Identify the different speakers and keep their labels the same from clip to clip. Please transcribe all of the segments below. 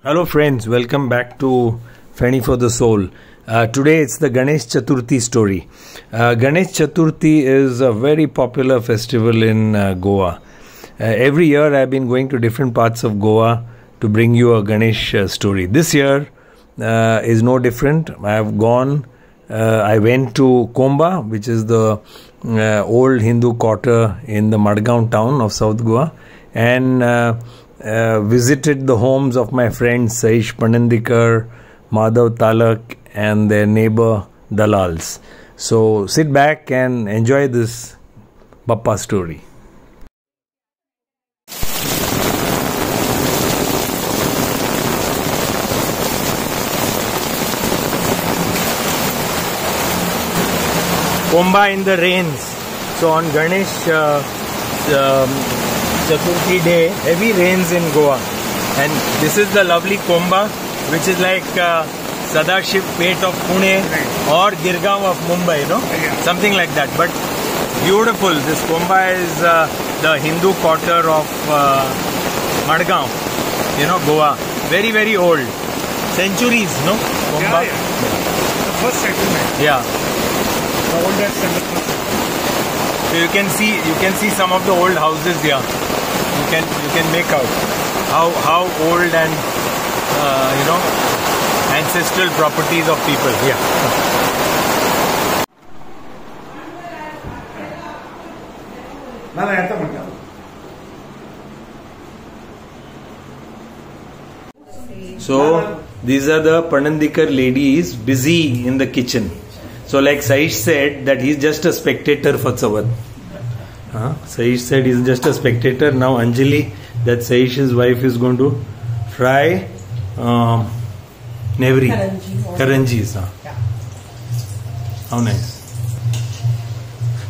Speaker 1: Hello friends, welcome back to Feni for the Soul. Today it's the Ganesh Chaturthi story. Ganesh Chaturthi is a very popular festival in Goa. Every year I've been going to different parts of Goa to bring you a Ganesh story. This year is no different. I went to Komba, which is the old Hindu quarter in the Madgaon town of South Goa, and visited the homes of my friends Saish Panandikar, Madhav Talak and their neighbor Dalals. So sit back and enjoy this Bappa story. Komba in the rains. So on Ganesh Chaturthi day, heavy rains in Goa, and this is the lovely Komba, which is like Sadashiv Pet of Pune or Girgaon of Mumbai, something like that. But beautiful. This Komba is the Hindu quarter of Madgaon, Goa. Very, very old. Centuries, no? Komba.
Speaker 2: Yeah. The first settlement.
Speaker 1: Yeah.
Speaker 2: The oldest and the first.
Speaker 1: So you can see some of the old houses here. You can make out how old and ancestral properties of people here. So these are the Panandikar ladies busy in the kitchen. So like Saish said that he's just a spectator for Chavad. Saish said he's just a spectator. Now Anjali, that Saish's wife, is going to fry Nevri. Karanjis. How nice.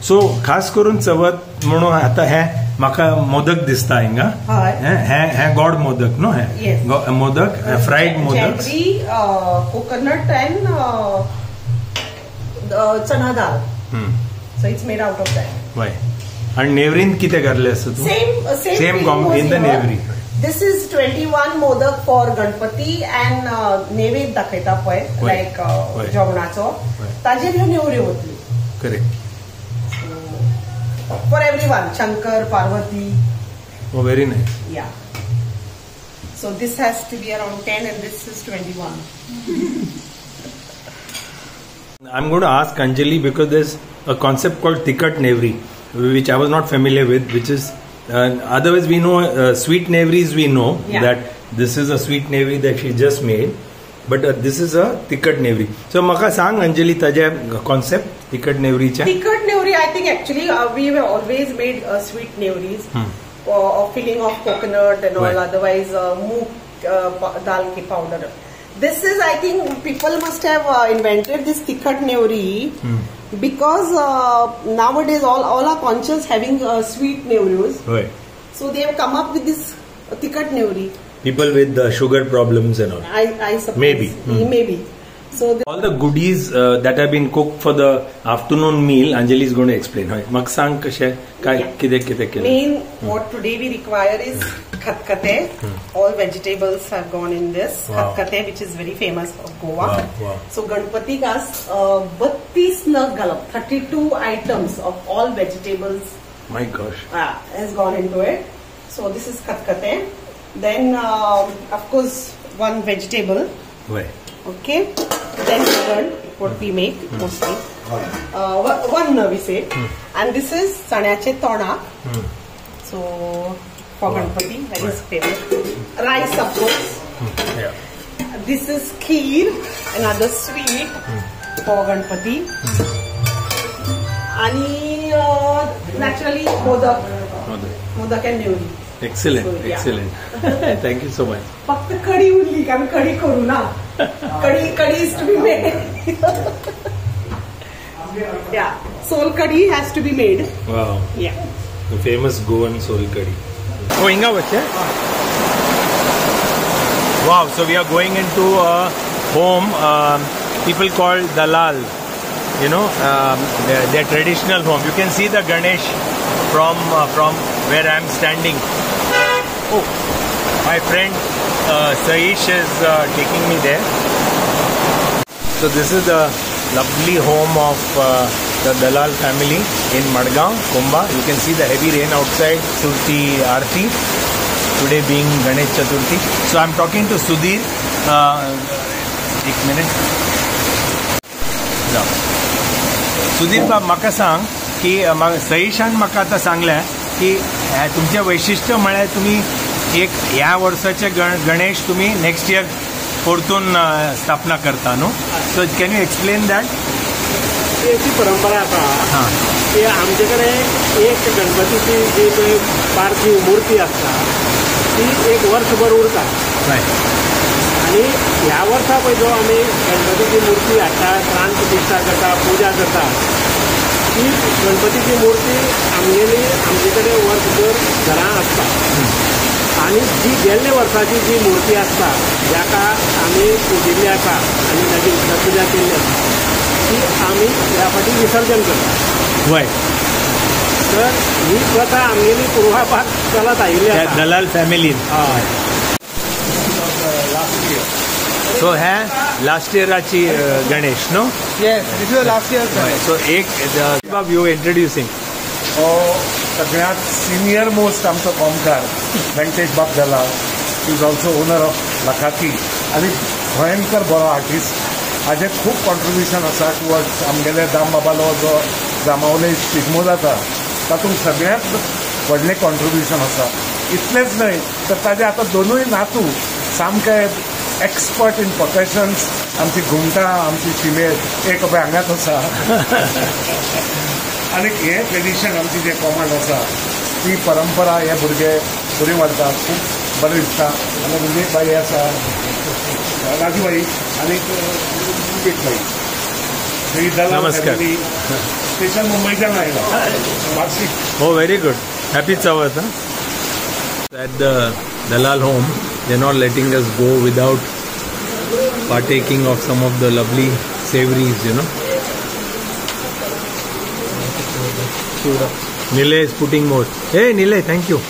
Speaker 1: So खास करून चवथ म्हणून आता हे माका मोदक दिसता हिंगा. हे गॉड मोदक नो हे. Modak fried modak.
Speaker 3: Coconut and chana dal. So it's made out of that.
Speaker 1: Why? And Nevrin किती करले असत? Same in the Nevri.
Speaker 3: This is 21 modak for Ganpati and Nevid दाखयता पय like जेवणाचो. ताजेर ह्यो नेवऱ्यो वतली.
Speaker 1: Correct.
Speaker 3: For everyone, Shankar, Parvati.
Speaker 1: Oh, very nice.
Speaker 3: Yeah. So this has to be around 10 and this is 21.
Speaker 1: I'm going to ask Anjali because there's a concept called Tikkat Nevri, which I was not familiar with, which is otherwise we know sweet Nevris, we know that this is a sweet Nevri that she just made, but this is a Tikkat Nevri. So maka sang Anjali taja concept Tikkat Nevri cha?
Speaker 3: Tikkat Nevri, I think actually we have always made sweet Nevris or filling of coconut and all, otherwise moong dal ki powder. This is, I think, people must have invented this Tikkat Nevri because nowadays all are conscious having sweet Nevrius.
Speaker 1: Right.
Speaker 3: So they have come up with this Tikkat Nevri.
Speaker 1: People with sugar problems and all.
Speaker 3: I suppose.
Speaker 1: Maybe.
Speaker 3: Maybe. So
Speaker 1: all the goodies that have been cooked for the afternoon meal, Anjali is going to explain. Maksang kashe kide
Speaker 3: main what today we require is khatkate. All vegetables have gone in this. Khatkate, which is very famous of Goa.
Speaker 1: Wow.
Speaker 3: So Ganpati kas 32 nag galap, 32 items of all vegetables.
Speaker 1: My gosh.
Speaker 3: Has gone into it. So this is khatkate. Then of course one vegetable.
Speaker 1: Right.
Speaker 3: Okay. Then curd, what we make mostly. One we say. And this is Sanyache Tona. So for Ganpati, that is famous. Rice, of course. This is kheer, another sweet for Ganpati. And naturally modak and Nevri.
Speaker 1: Excellent, so, excellent. Thank you so much.
Speaker 3: Fakt curry only, can curry karu na. Curry is to be made. Yeah, soul curry has to be made.
Speaker 1: Wow.
Speaker 3: Yeah.
Speaker 1: The famous Goan soul curry. Oh, Inga bache? Wow, so we are going into a home, people called Dalal. Their traditional home. You can see the Ganesh from where I am standing. Oh, my friend Saish is taking me there. So this is the lovely home of the Dalal family in Madgaon, Kumba. You can see the heavy rain outside. Chaturthi Aarti. Today being Ganesh Chaturthi. So I'm talking to Sudhir. एक minute. Sudhir बाब म्हाका सांग की सईशान म्हाका आतां सांगलें की तुमचें वैशिष्ट्य म्हळ्यार तुमी एक ह्या वर्साचे गणेश तुमी नेक्स्ट इयर परतून स्थापना करता न्हू. So can you explain that.
Speaker 4: अशी परंपरा आसा की आमचे कडेन एक गणपतीची जी पळय पार्थीव मुर्ती आसता ती एक वर्सभर उरता. आणि ह्या वर्सा पळय जो आमी गणपतीची मुर्ती हाडटा, प्राण प्रतिश्ठा करता, पुजा करता, ती गणपतीची मुर्ती आमगेली आमचे कडेन वर्सभर घरांत आसता. आणि जी गेल्ले वर्साची जी मुर्ती आसता जाका आमी पुजिल्ली आसा आनी ताची पुजा केल्ली आसा ती आमी ह्या फाटी विसर्जन करता.
Speaker 1: वय
Speaker 4: तर ही प्रथा आमगेली पूर्वापार चलत आयिल्ली आसा
Speaker 1: दलाल फॅमिलीन.
Speaker 4: हय.
Speaker 1: सो हे लास्ट इयराची गणेश नो.
Speaker 2: Yes, this is the last year.
Speaker 1: So एक बाब यू इंट्रोड्युसिंग.
Speaker 2: सगळ्यात सिनियर मोस्ट आमचो कॉमकार वेंकटेश बाब Dalal is also owner of लखाकी आनी भयंकर बरो आर्टिस्ट. हाजें खूब कॉन्ट्रिब्युशन आसा टुवर्ड्स आमगेले दाम बाबालो जो जामावले शिगमो जाता तातूंत सगळ्यांत व्हडलें कॉन्ट्रिब्युशन आसा. इतलेंच न्हय तर ताजे आतां दोनूय नातू सामके एक्सपर्ट इन परकशन्स. आमची घुमटां आमची शिमेर एक पळय हांगाच आसा. आनी हे ट्रेडिशन आमची जे कॉमन आसा ती परंपरा हे भुरगे बरी व्हरतात. खूब बरें दिसता. आनी म्हणजे बाई आसा राजूबाई आनी एक बाई ही दलाल
Speaker 1: नमस्कार.
Speaker 2: फॅमिली स्पेशल मुंबईच्यान आयला वार्षिक.
Speaker 1: Oh, very good. Happy Chavath. At the Dalal home, they're not letting us go without partaking of some of the lovely savories, you know. Nilay is putting more. Hey, Nilay, thank you.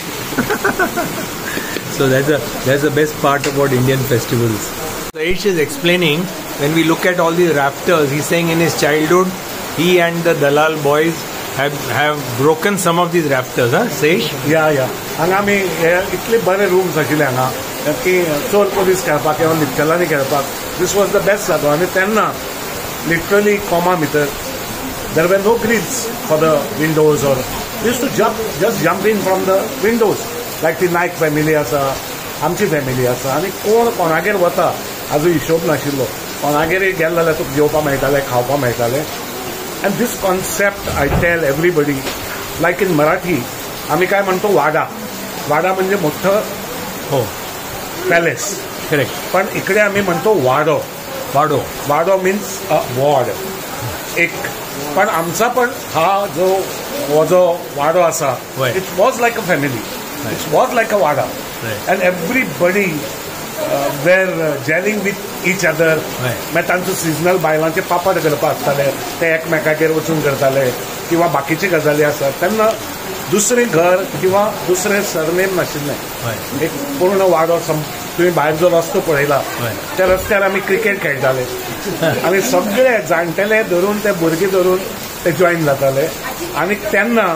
Speaker 1: So that's the best part about Indian festivals. Saish is explaining, when we look at all these rafters, he's saying in his childhood, he and the Dalal boys have broken some of these rafters, huh, Saish?
Speaker 2: या हांगा आमी हे इतले बरे rooms आशिल्ले हांगा की चोर police खेळपाक किंवा लिपचलांनी खेळपाक दीस वॉज द बेस्ट जागो. आनी तेन्ना लिटरली कॉमा भितर there were no grills for the windows or used to just jump in from the windows like ती नायक फॅमिली आसा, आमची फॅमिली आसा. आनी कोण कोणागेर वता हाजो हिशोब नाशिल्लो. कोणागेर गेले जाल्यार तुका जेवपाक मेळटालें, खावपाक मेळटालें. And this concept I tell everybody, like in Marathi, आम्ही काय म्हणतो वाडा. वाडा म्हणजे मोठं
Speaker 1: हो
Speaker 2: पॅलेस.
Speaker 1: करेक्ट.
Speaker 2: पण इकडे आम्ही म्हणतो वाडो.
Speaker 1: वाडो.
Speaker 2: वाडो मीन्स अ वॉर्ड एक. पण आमचा पण हा जो वाडो असा it was like a family. It was like a वाडा. And everybody were gelling with each other. मागीर तांचो सिजनल बायलांचे पापड करपाक आसताले ते एकमेकागेर वचून करताले किंवा बाकीचे गजाली आसात. तेन्ना दुसरें घर किंवा दुसरें सरनेम नाशिल्लें. एक पूर्ण वाडो. तुम्ही भायर जो रस्तो पळयला त्या रस्त्यार आमी क्रिकेट खेळटाले आनी सगळे जाणटेले धरून ते भुरगे धरून ते जॉईन जाताले. आनी तेन्ना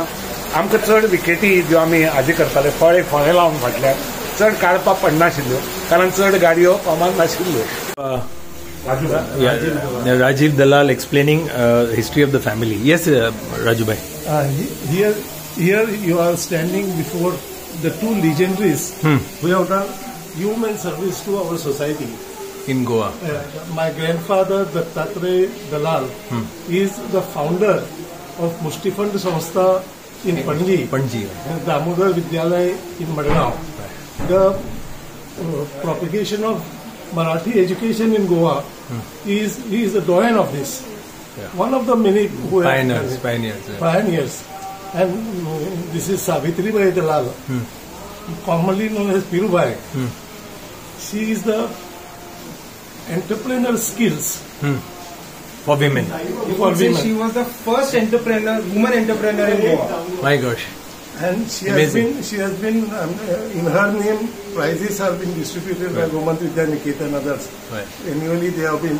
Speaker 2: आमकां चड विकेटी ज्यो आमी हाजे करताले फळे लावन फाटल्यार चड काडपाक पडनाशिल्ल्यो कारण चड गाडयो कॉमन नाशिल्ल्यो.
Speaker 1: Rajiv Dalal explaining history of the family. Yes, Raju bhai.
Speaker 5: Here you are standing before the two legendaries who have done human service to our society.
Speaker 1: In Goa.
Speaker 5: My grandfather, Dattatreya Dalal, is the founder of Mushtifund Samstha in Panji. And Damodar Vidyalaya in Madgaon. The propagation of Marathi education in Goa he is the doyen of this. One of the many who pioneers. And this is Savitribai Dalal, commonly known as Pirubai. She is the entrepreneur skills
Speaker 1: for women.
Speaker 5: For women.
Speaker 6: She was the first woman entrepreneur in Goa.
Speaker 1: My gosh.
Speaker 5: And she has been in her name, prizes have been distributed by Gomant Vidya Niketan and others. Annually they have been,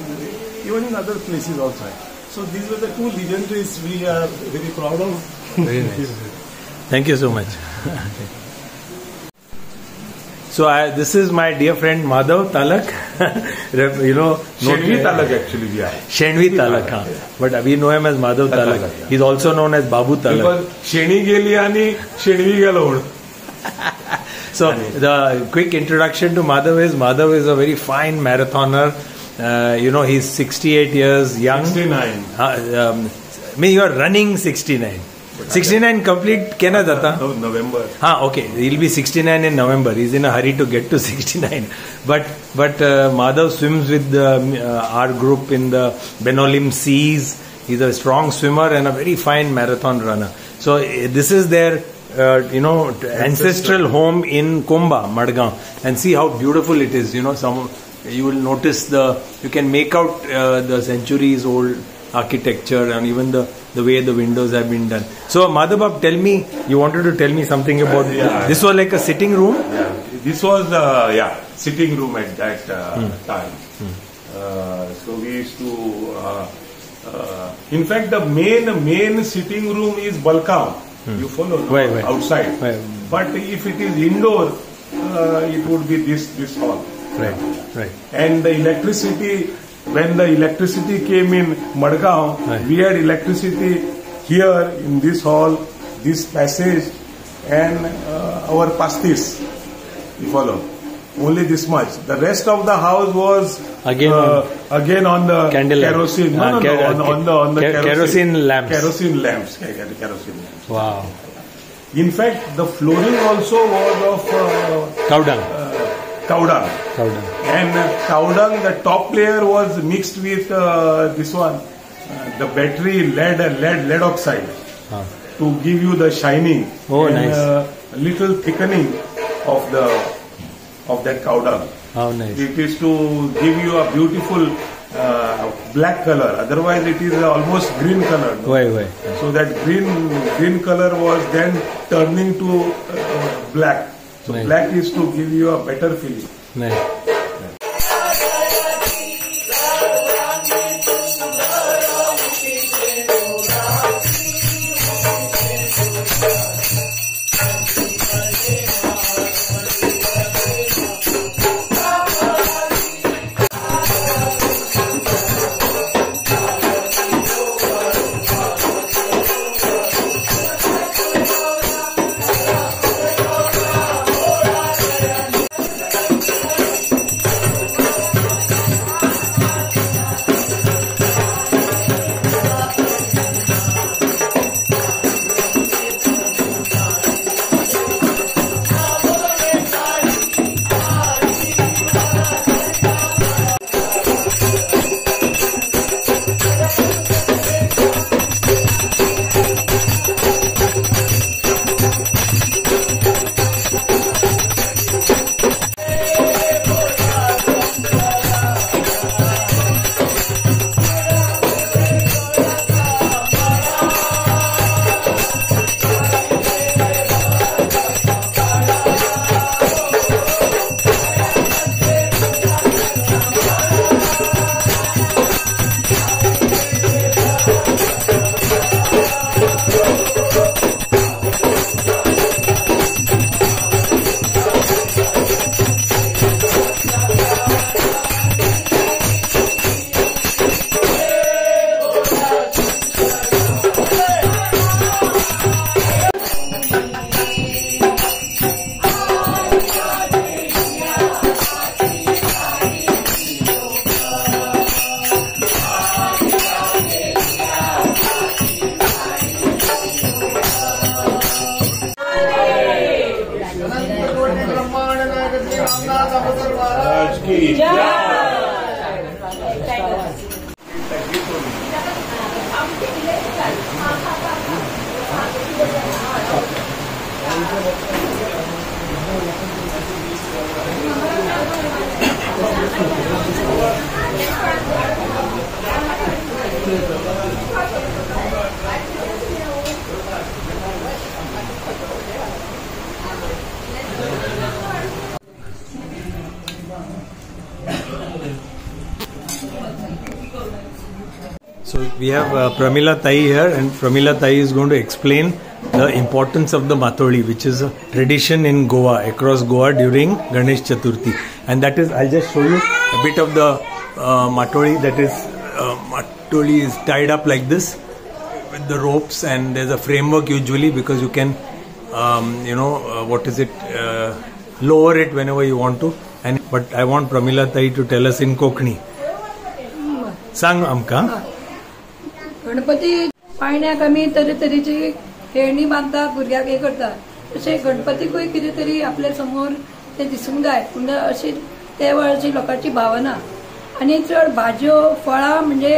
Speaker 5: even in other places also. So these were the two legendaries we are very proud of.
Speaker 1: Very nice. Thank you so much. So this is my dear friend Madhav Talak.
Speaker 6: Shenvi Talak actually we are.
Speaker 1: Shenvi Talak, but we know him as Madhav Talak. He's also known as Babu Talak.
Speaker 6: Because Sheni geli ani Shenvi gelo.
Speaker 1: So the quick introduction to Madhav is a very fine marathoner. He's 68 years young.
Speaker 6: 69.
Speaker 1: You are running 69. 69 complete kena data?
Speaker 6: No, November.
Speaker 1: Okay. He'll be 69 in November. He's in a hurry to get to 69. But Madhav swims with our group in the Benolim Seas. He's a strong swimmer and a very fine marathon runner. So this is their ancestral home in Komba, Madgaon. And see how beautiful it is. You will notice you can make out the centuries old architecture and even the way the windows have been done. So Madhav, tell me, you wanted to tell me something about this was like a sitting room?
Speaker 6: Yeah, this was sitting room at that time. So we used to in fact the main sitting room is Balkav. You follow outside. But if it is indoor, it would be this hall.
Speaker 1: Right.
Speaker 6: And the electricity, when the electricity came in Madgaon, we had electricity here in this hall, this passage, and our pastis. You follow? Only this much. The rest of the house was again on the
Speaker 1: candle
Speaker 6: kerosene.
Speaker 1: On the kerosene lamps.
Speaker 6: Kerosene lamps.
Speaker 1: Wow.
Speaker 6: In fact, the flooring also was of
Speaker 1: cow dung.
Speaker 6: And cow dung, the top layer was mixed with this one, the battery lead oxide to give you the shining.
Speaker 1: Nice.
Speaker 6: A little thickening of that cow dung.
Speaker 1: How nice.
Speaker 6: It is to give you a beautiful black color. Otherwise, it is almost green color.
Speaker 1: Why?
Speaker 6: So that green color was then turning to black. So nice. Black is to give you a better feeling.
Speaker 1: Nice. So we have Pramila Tai here, and Pramila Tai is going to explain the importance of the Matoli, which is a tradition in Goa, across Goa during Ganesh Chaturthi. And that is, I'll just show you a bit of the Matoli. That is, Matoli is tied up like this with the ropes, and there's a framework usually, because you can, lower it whenever you want to. But I want Pramila Tai to tell us in Kokni. Sang amka.
Speaker 7: Ganpati पाळण्याक आमी तरेतरेची खेळणी बांधतात, भुरग्यांक हे करतात. तशें गणपतीकूय कितें तरी आपल्या समोर ते दिसूंक जाय, म्हणजे अशी त्या वेळाची लोकांची भावना. आनी चड भाज्यो फळां म्हणजे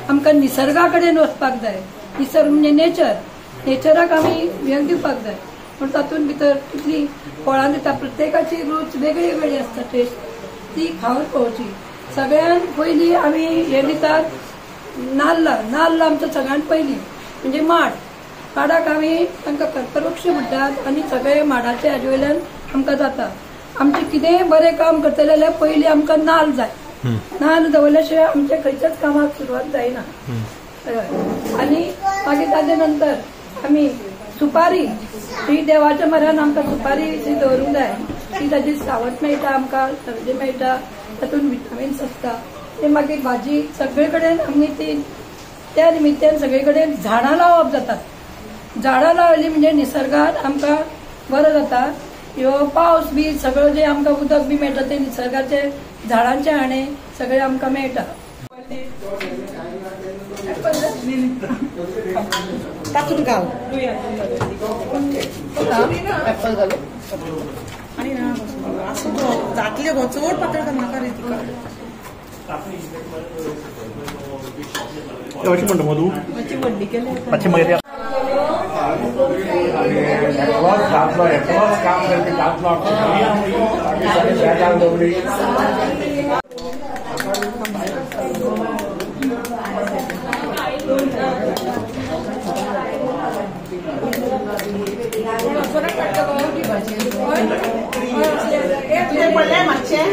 Speaker 7: आमकां निसर्गा कडेन वचपाक जाय. निसर्ग म्हणजे नेचराक आमी हें दिवपाक जाय. पूण तातूंत भितर कितली फळां दिता, प्रत्येकाची रूच वेगळी वेगळी आसता, टेस्ट ती खावन पळोवची. सगळ्यांत पयलीं आमी हे दितात नाल्ल आमचो सगळ्यांत पयलीं म्हणजे माडाक आमी तांकां कर्कवृक्ष म्हणटात, आनी सगळे माडाचे हाजे वयल्यान आमकां जाता. आमचें कितेंय बरें काम करतले जाल्यार पयलीं आमकां नाल्ल जाय. नाल्ल दवरल्या शिवाय आमच्या खंयच्याच कामाक सुरवात जायना. आनी मागीर ताजे नंतर आमी सुपारी, ही देवाच्या म्हऱ्यान आमकां सुपारी दवरूंक जाय. ती ताजी सावट मेळटा, आमकां सर्दी मेळटा, तातूंत विटामिन्स आसता. ते मागीर भाजी सगळे कडेन आमी ती त्या निमित्यान सगळे कडेन झाडां लावप जातात. झाडां लावली म्हणजे निसर्गात आमकां बरो जाता. ह्यो पावस बी सगळं जे आमकां उदक बी मेळटा ते निसर्गाचे झाडांचे हाणे सगळे आमकां मेळटा.
Speaker 3: तातूंत घाल एप्पल घालू आनी ना आसूं जातले गो, चड पातळ म्हाका रे तिका.
Speaker 4: म्हणटा मधू
Speaker 3: व्हडली केली
Speaker 4: मातशें मागीर
Speaker 2: काम करपी
Speaker 3: पडले मातशे.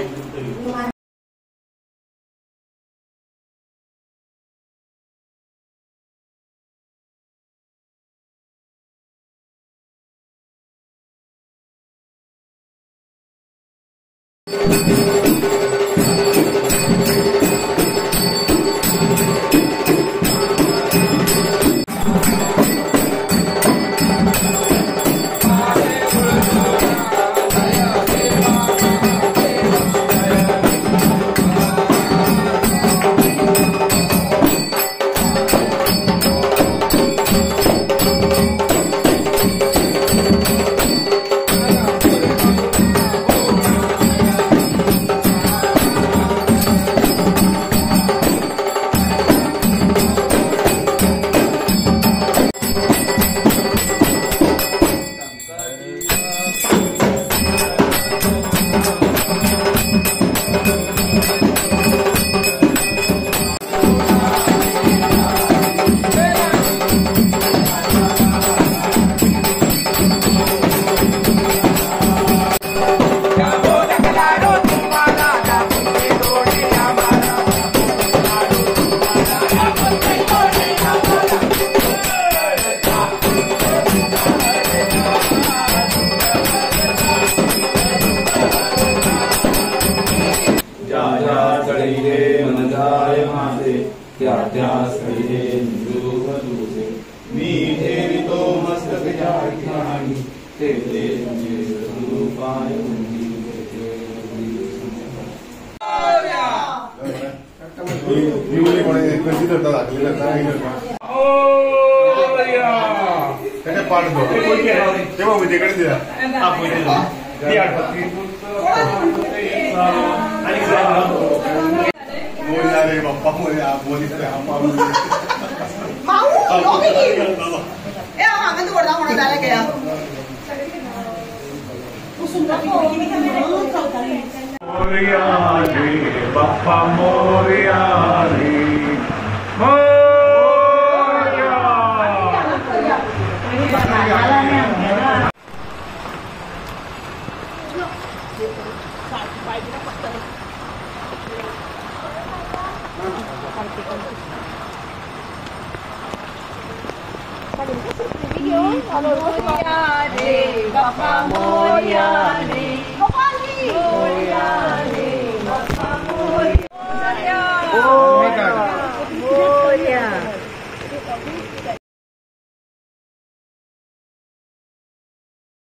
Speaker 8: मोरया रे बाप्पा मोरया रे